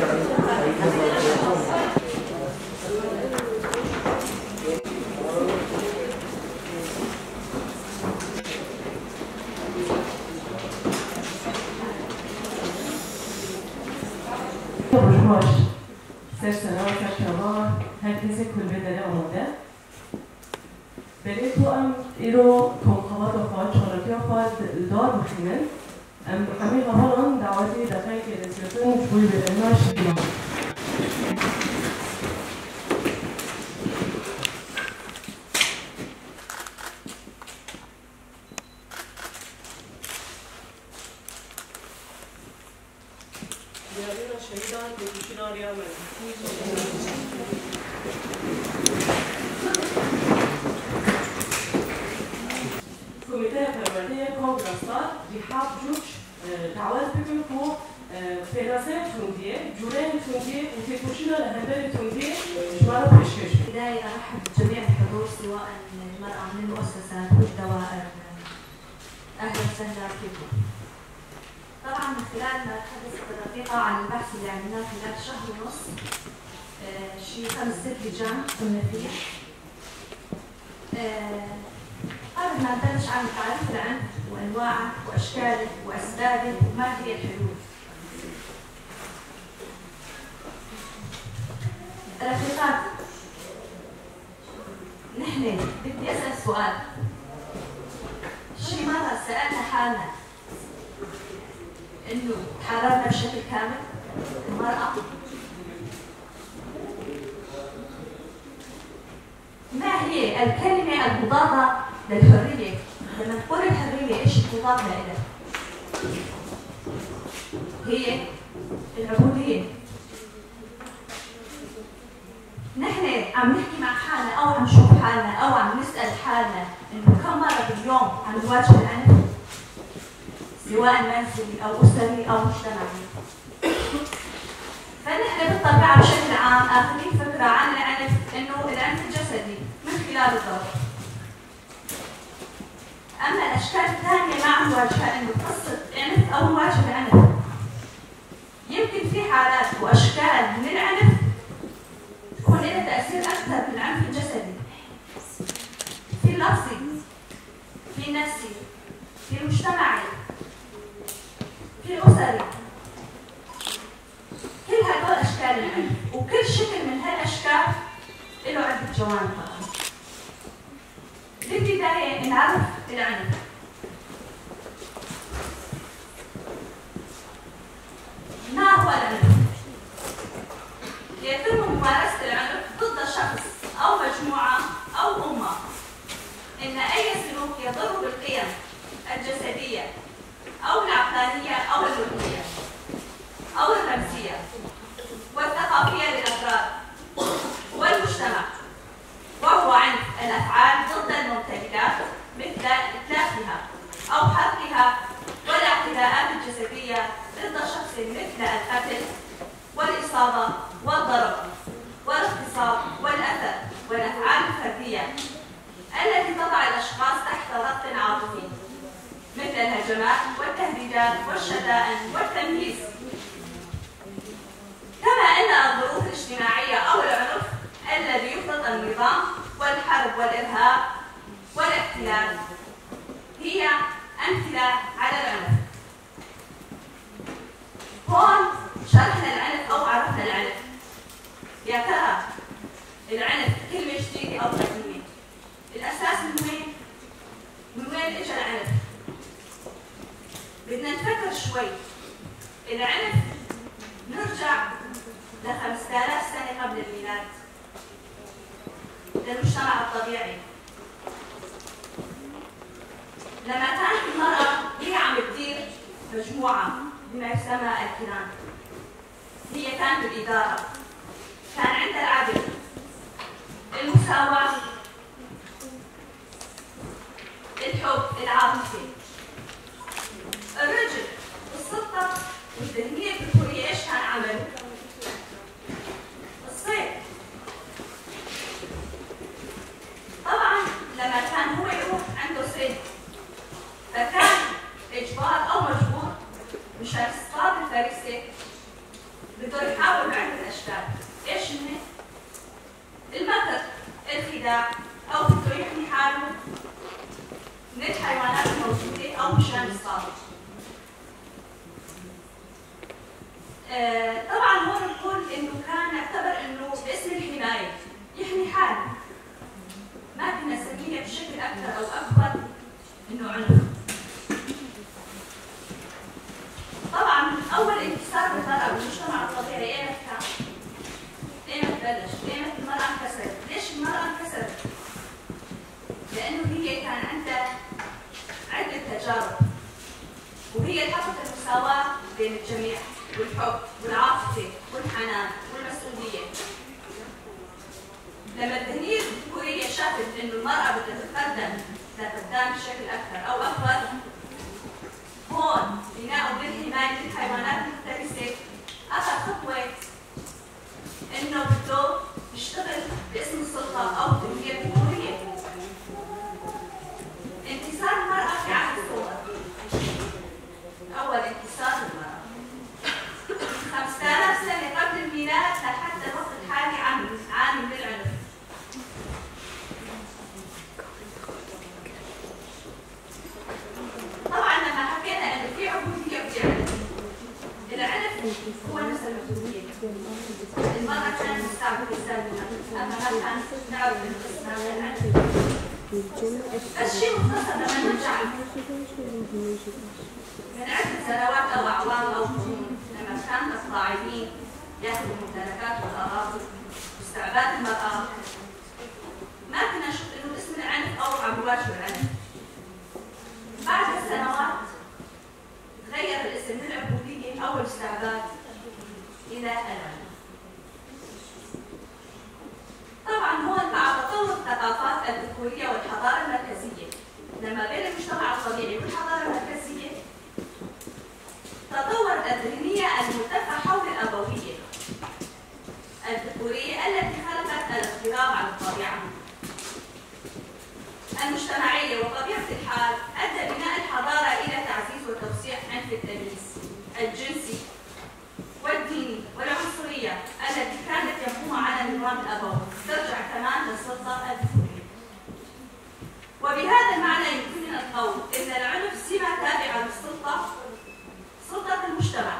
سر سلام شما herkese kulübelere آماده برای تو ایرو کنخواد و خواهد شارکی خواهد دار بخینن همین حال دعوتی دقیقی که رسیتون شوی به اینا شدیم کمیته پرونده کنگرس‌ها ریحاب جوش دعوت بکنم که فیلاسه تونگیه، جوره تونگیه و تکوشینا لهندر تونگیه شما را پیشکش. بداية أرحب بجميع الحضور سواء المرأة من المؤسسات والدوائر. أهلا وسهلا فيكم. طبعا من خلال ما تحدثت الرفيقة عن البحث اللي عملناه خلال شهر ونص شيء 5-6 لجان كنا فيه. قبل ما نبلش عن تعريف العنف وانواعه واشكاله واسبابه وما هي الحلول. رفيقات نحن بدي اسال سؤال. شي مرة سألنا حالنا انه تحررنا بشكل كامل المرأة؟ ما هي الكلمة المضادة للحرية؟ لما نقول الحرية ايش المضاد لها؟ هي العبودية. نحن عم نحكي مع حالنا او عم نشوف حالنا او عم نسأل حالنا انه كم مرة باليوم عم نواجه العنف؟ سواء منزلي او اسري او مجتمعي. فنحن بالطبيعة بشكل عام اخذين فكرة عن العنف انه العنف الجسدي من خلال الضرب. اما الاشكال الثانية ما عم نواجهها انه قصة عنف او نواجه عنف. يمكن في حالات واشكال من العنف تكون لها تأثير اكثر من العنف الجسدي. في اللفظي، في النفسي، في المجتمعي، في الاسري. كل هدول اشكال العنف وكل شكل من هالاشكال له عدة جوانب. بالبداية نعرف العنف. ما هو العنف؟ يتم ممارسة العنف ضد شخص أو مجموعة أو أمة إن أي سلوك يضر بالقيم الجسدية أو العقلانية أو الروحية أو الرمزية والثقافية للأفراد والمجتمع، وهو عنف الأفعال ضد الممتلكات مثل إتلافها أو حرقها والاعتداءات الجسدية ضد شخص مثل القتل والإصابة والضرب والاغتصاب والأذى والأفعال الفردية التي تضع الأشخاص تحت ضغط عاطفي مثل الهجمات والتهديدات والشتائم والتمييز. كما أن الظروف الاجتماعية أو العنف الذي يفرض النظام والحرب والإرهاب والاحتلال هي أمثلة على العنف. هون شرحنا العنف أو عرفنا العنف. يا ترى العنف كلمة جديدة أو قديمة؟ الأساس من وين؟ من وين إجا العنف؟ بدنا نفكر شوي. العنف نرجع ل 5000 سنة قبل الميلاد للمجتمع الطبيعي. لما كانت المرأة هي عم تدير مجموعة بما يسمى الكيان، هي كانت الإدارة، كان عندها العدل، المساواة، الحب، العاطفة. الرجل السلطة والذهنية الذكورية ايش كان عمله؟ الصيد. طبعا لما كان هو يروح عنده صيد فكان اجبار او مجبور مشان يصطاد الفريسة بده يحاول بعدة أشكال. إيش هن؟ المكر، الخداع، أو بده يحمي حاله من الحيوانات الموجودة أو مشان الصيد. طبعا هون نقول إنه كان نعتبر إنه باسم الحماية يحمي حاله. ما كنا نسميها بشكل أكثر أو أكبر إنه عنف. طبعا أول انكسار بالمرأة بالمجتمع الطبيعي إيمت كان؟ إيمت بلش؟ إيمت المرأة انكسرت؟ ليش المرأة انكسرت؟ لأنه هي كان عندها عدة تجارب وهي حققت المساواة بين الجميع والحب والعاطفة والحنان والمسؤولية. لما التهنية الذكورية شافت إنه المرأة بدها تتقدم لقدام بشكل أكثر أو أكبر، هون بناء بالحماية من الحيوانات المفترسة أخذ خطوة إنه بده يشتغل باسم السلطة أو التنمية الذكورية. انتصار المرأة في عهد الثورة. أول انتصار للمرأة 5000 سنة قبل الميلاد لحتى الوقت الحالي عام من العنف. طبعا لما حكينا انه في عبوديه وفي عنف، العنف هو نفس العبوديه. المراه كانت مستعبده سابقا، اما ما كانت تعرف انه اسمها العنف. الشيء مختصر لما نرجع من عده سنوات او اعوام او قرون، لما كان الصاعدين ياخذوا الممتلكات والاراضي واستعباد المراه، ما كنا نشوف انه اسم العنف او عم يواجه العنف. بعد السنوات تغير الاسم من العبودية أو الاستعباد إلى العنف. طبعا هون مع تطور الثقافات الذكورية والحضارة المركزية، لما بين المجتمع الطبيعي والحضارة المركزية تطورت الذهنية الملتفة حول الأبوية الذكورية التي خلقت الاضطراب على الطبيعة المجتمعية. وطبيعة الحال أدى بناء الحضارة إلى تعزيز وتوسيع عنف التمييز الجنسي والديني والعنصرية التي كانت يقوم على النظام الأبوي، ترجع كمان للسلطة الذكورية. وبهذا المعنى يمكننا القول إن العنف سمة تابعة للسلطة، سلطة المجتمع.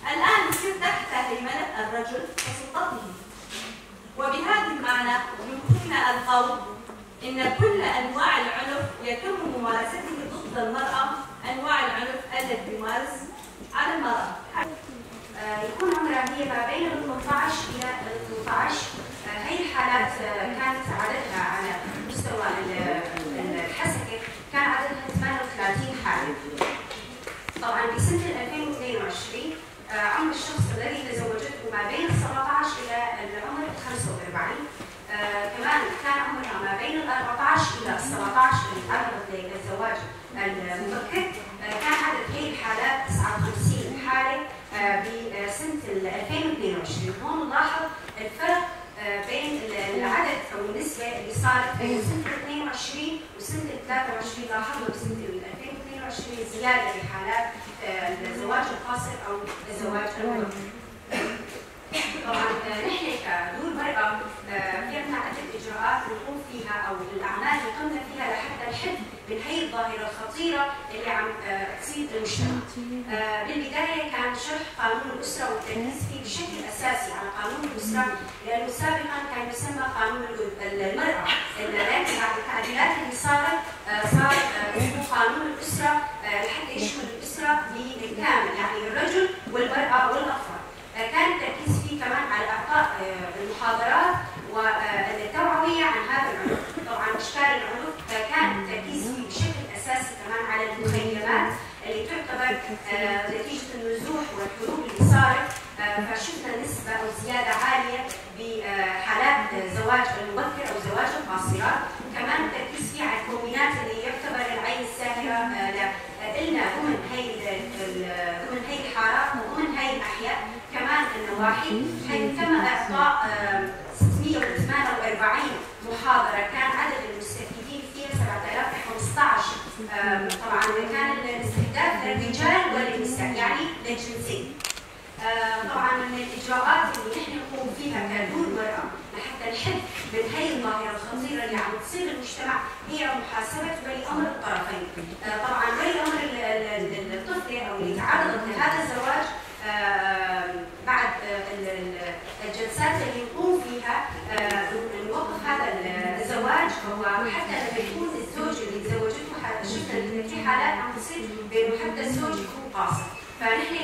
الآن يصير تحت هيمنة الرجل وسلطته. وبهذا المعنى يمكننا القول إن كل أنواع العنف يتم ممارسته ضد المرأة، أنواع العنف التي تمارس على المرأة. يكون عمرها هي ما بين ال 18 إلى ال 18. هي الحالات كانت عددها على مستوى الحسكة كان عددها 38 حالة. طبعا بسنة 2022 عمر الشخص الذي تزوجته ما بين ال 17 إلى العمر 45. كمان كان عمرها ما بين ال 14 إلى ال 17 اللي للزواج المبكر. كان عدد هي الحالات 59 حالة بسنة 2022. هون نلاحظ الفرق بين العدد أو النسبة اللي صارت بين سنة 22 وسنة 23. لاحظنا بسنة 2022 زيادة بحالات الزواج القاصر أو الزواج المبكر. طبعا نحن كدور مرأة في عدة إجراءات نقوم فيها أو الأعمال اللي قمنا فيها لحتى نحد من هي الظاهرة الخطيرة اللي عم تصيب المجتمع. بالبداية كان شرح قانون الأسرة والتركيز فيه بشكل أساسي على قانون الأسرة، لأنه سابقا كان يسمى قانون المرأة، لكن بعد التعديلات اللي صار اسمه قانون الأسرة لحتى يشمل الأسرة بالكامل، يعني الرجل والمرأة والأطفال. كان التركيز فيه كمان على إعطاء المحاضرات والتوعية عن هذا العنف. طبعا أشكال العنف كان التركيز فيه بشكل أساسي كمان على المخيمات اللي تعتبر نتيجة النزوح والحروب اللي صارت، فشفنا نسبة أو زيادة عالية بحالات زواج المبكر أو زواج القاصرات. كمان التركيز فيه على الكومينات اللي يعتبر العين الساهرة إلنا ضمن هي الحارات وضمن هي الأحياء. كمان النواحي حيث تم إعطاء 648 محاضرة، كان عدد المستفيدين فيها 7015. طبعا كان الاستهداف للرجال وللنساء يعني للجنسين. طبعا من الاجراءات اللي نحن نقوم فيها كدور المراه لحتى نحد من هي الظاهره الخطيره اللي عم تصير بالمجتمع هي محاسبه ولي امر الطرفين. طبعا ولي امر الطفله او اللي تعرضت لهذا الزواج بعد الجلسات اللي نقوم فيها نوقف هذا الزواج، وحتى لما يكون الزوج اللي تزوجته شفنا ان في حالات عم تصير بانه حتى الزوج يكون قاصر، فنحن